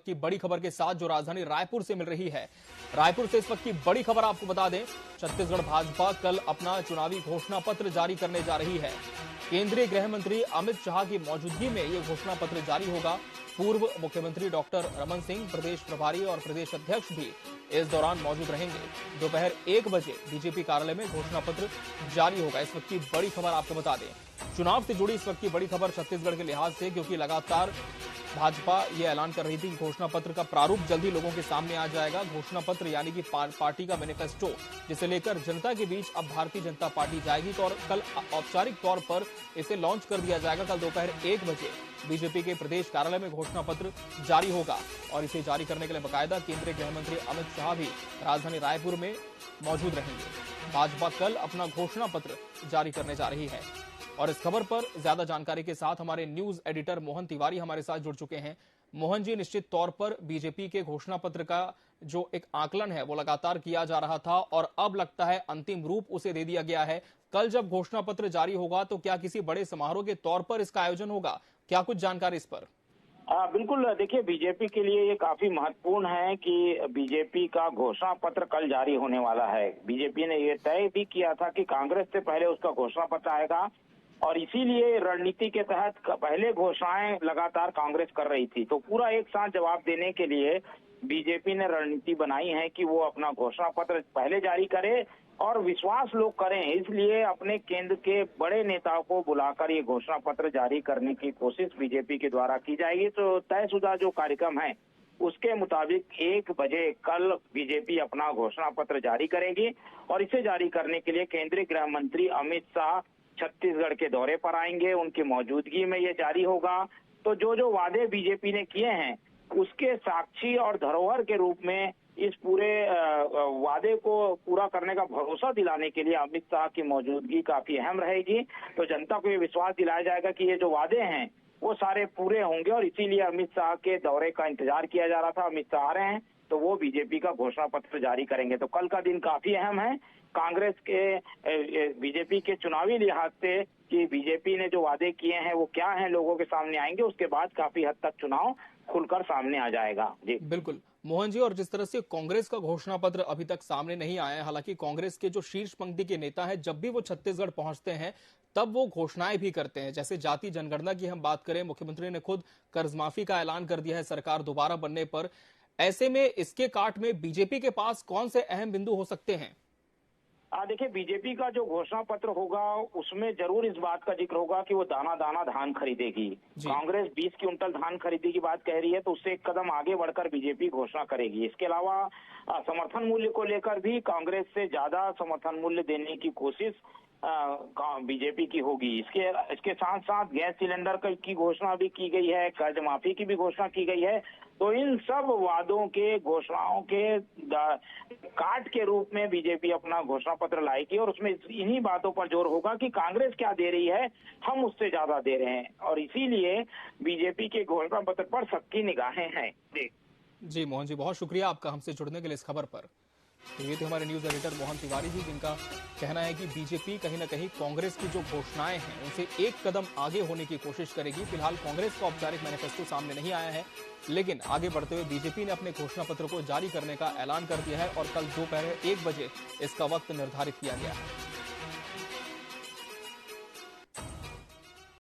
वक्त की बड़ी खबर के साथ जो राजधानी रायपुर से मिल रही है। रायपुर से इस वक्त की बड़ी खबर आपको बता दें, छत्तीसगढ़ भाजपा कल अपना चुनावी घोषणा पत्र जारी करने जा रही है। केंद्रीय गृह मंत्री अमित शाह की मौजूदगी में यह घोषणा पत्र जारी होगा। पूर्व मुख्यमंत्री डॉक्टर रमन सिंह, प्रदेश प्रभारी और प्रदेश अध्यक्ष भी इस दौरान मौजूद रहेंगे। दोपहर 1 बजे बीजेपी कार्यालय में घोषणा पत्र जारी होगा। इस वक्त की बड़ी खबर आपको बता दें, चुनाव से जुड़ी इस वक्त की बड़ी खबर छत्तीसगढ़ के लिहाज से, क्योंकि लगातार भाजपा ये ऐलान कर रही थी कि घोषणा पत्र का प्रारूप जल्दी लोगों के सामने आ जाएगा। घोषणा पत्र यानी कि पार्टी का मैनिफेस्टो, जिसे लेकर जनता के बीच अब भारतीय जनता पार्टी जाएगी। तो और कल औपचारिक तौर पर इसे लॉन्च कर दिया जाएगा। कल दोपहर 1 बजे बीजेपी के प्रदेश कार्यालय में घोषणा पत्र जारी होगा और इसे जारी करने के लिए बाकायदा केंद्रीय गृह मंत्री अमित शाह भी राजधानी रायपुर में मौजूद रहेंगे। भाजपा कल अपना घोषणा पत्र जारी करने जा रही है और इस खबर पर ज्यादा जानकारी के साथ हमारे न्यूज एडिटर मोहन तिवारी हमारे साथ जुड़ चुके हैं। मोहन जी, निश्चित तौर पर बीजेपी के घोषणा पत्र का जो एक आकलन है वो लगातार किया जा रहा था और अब लगता है अंतिम रूप उसे दे दिया गया है। कल जब घोषणा पत्र जारी होगा तो क्या किसी बड़े समारोह के तौर पर इसका आयोजन होगा? क्या कुछ जानकारी इस पर? बिल्कुल, देखिए, बीजेपी के लिए ये काफी महत्वपूर्ण है कि बीजेपी का घोषणा पत्र कल जारी होने वाला है। बीजेपी ने ये तय भी किया था कि कांग्रेस से पहले उसका घोषणा पत्र आएगा और इसीलिए रणनीति के तहत पहले घोषणाएं लगातार कांग्रेस कर रही थी। तो पूरा एक साथ जवाब देने के लिए बीजेपी ने रणनीति बनाई है कि वो अपना घोषणा पत्र पहले जारी करे और विश्वास लोग करें, इसलिए अपने केंद्र के बड़े नेताओं को बुलाकर ये घोषणा पत्र जारी करने की कोशिश बीजेपी के द्वारा की जाएगी। तो तयशुदा जो कार्यक्रम है उसके मुताबिक 1 बजे कल बीजेपी अपना घोषणा पत्र जारी करेगी और इसे जारी करने के लिए केंद्रीय गृह मंत्री अमित शाह छत्तीसगढ़ के दौरे पर आएंगे। उनकी मौजूदगी में ये जारी होगा। तो जो वादे बीजेपी ने किए हैं उसके साक्षी और धरोहर के रूप में इस पूरे वादे को पूरा करने का भरोसा दिलाने के लिए अमित शाह की मौजूदगी काफी अहम रहेगी। तो जनता को ये विश्वास दिलाया जाएगा कि ये जो वादे हैं वो सारे पूरे होंगे और इसीलिए अमित शाह के दौरे का इंतजार किया जा रहा था। अमित शाह आ रहे हैं तो वो बीजेपी का घोषणा पत्र जारी करेंगे। तो कल का दिन काफी अहम है कांग्रेस के बीजेपी के चुनावी लिहाज से कि बीजेपी ने जो वादे किए हैं वो क्या हैं, लोगों के सामने आएंगे। उसके बाद काफी हद तक चुनाव खुलकर सामने आ जाएगा। जी बिल्कुल मोहन जी, और जिस तरह से कांग्रेस का घोषणा पत्र अभी तक सामने नहीं आया है, हालांकि कांग्रेस के जो शीर्ष पंक्ति के नेता हैं जब भी वो छत्तीसगढ़ पहुंचते हैं तब वो घोषणाएं भी करते हैं। जैसे जाति जनगणना की हम बात करें, मुख्यमंत्री ने खुद कर्ज माफी का ऐलान कर दिया है सरकार दोबारा बनने पर। ऐसे में इसके काट में बीजेपी के पास कौन से अहम बिंदु हो सकते हैं? देखिए, बीजेपी का जो घोषणा पत्र होगा उसमें जरूर इस बात का जिक्र होगा कि वो दाना दाना धान खरीदेगी। कांग्रेस 20 क्विंटल धान खरीदी की बात कह रही है तो उससे एक कदम आगे बढ़कर बीजेपी घोषणा करेगी। इसके अलावा समर्थन मूल्य को लेकर भी कांग्रेस से ज्यादा समर्थन मूल्य देने की कोशिश बीजेपी की होगी। इसके साथ साथ गैस सिलेंडर की घोषणा भी की गई है, कर्ज माफी की भी घोषणा की गई है। तो इन सब वादों के, घोषणाओं के काट के रूप में बीजेपी अपना घोषणा पत्र लाएगी और उसमें इन्हीं बातों पर जोर होगा कि कांग्रेस क्या दे रही है, हम उससे ज्यादा दे रहे हैं और इसीलिए बीजेपी के घोषणा पत्र पर सबकी निगाहें हैं। जी मोहन जी, बहुत शुक्रिया आपका हमसे जुड़ने के लिए इस खबर पर। तो ये थे हमारे न्यूज एडिटर मोहन तिवारी जी, जिनका कहना है कि बीजेपी कहीं ना कहीं कांग्रेस की जो घोषणाएं हैं उनसे एक कदम आगे होने की कोशिश करेगी। फिलहाल कांग्रेस का औपचारिक मैनिफेस्टो सामने नहीं आया है, लेकिन आगे बढ़ते हुए बीजेपी ने अपने घोषणा पत्र को जारी करने का ऐलान कर दिया है और कल दोपहर 1 बजे इसका वक्त निर्धारित किया गया है।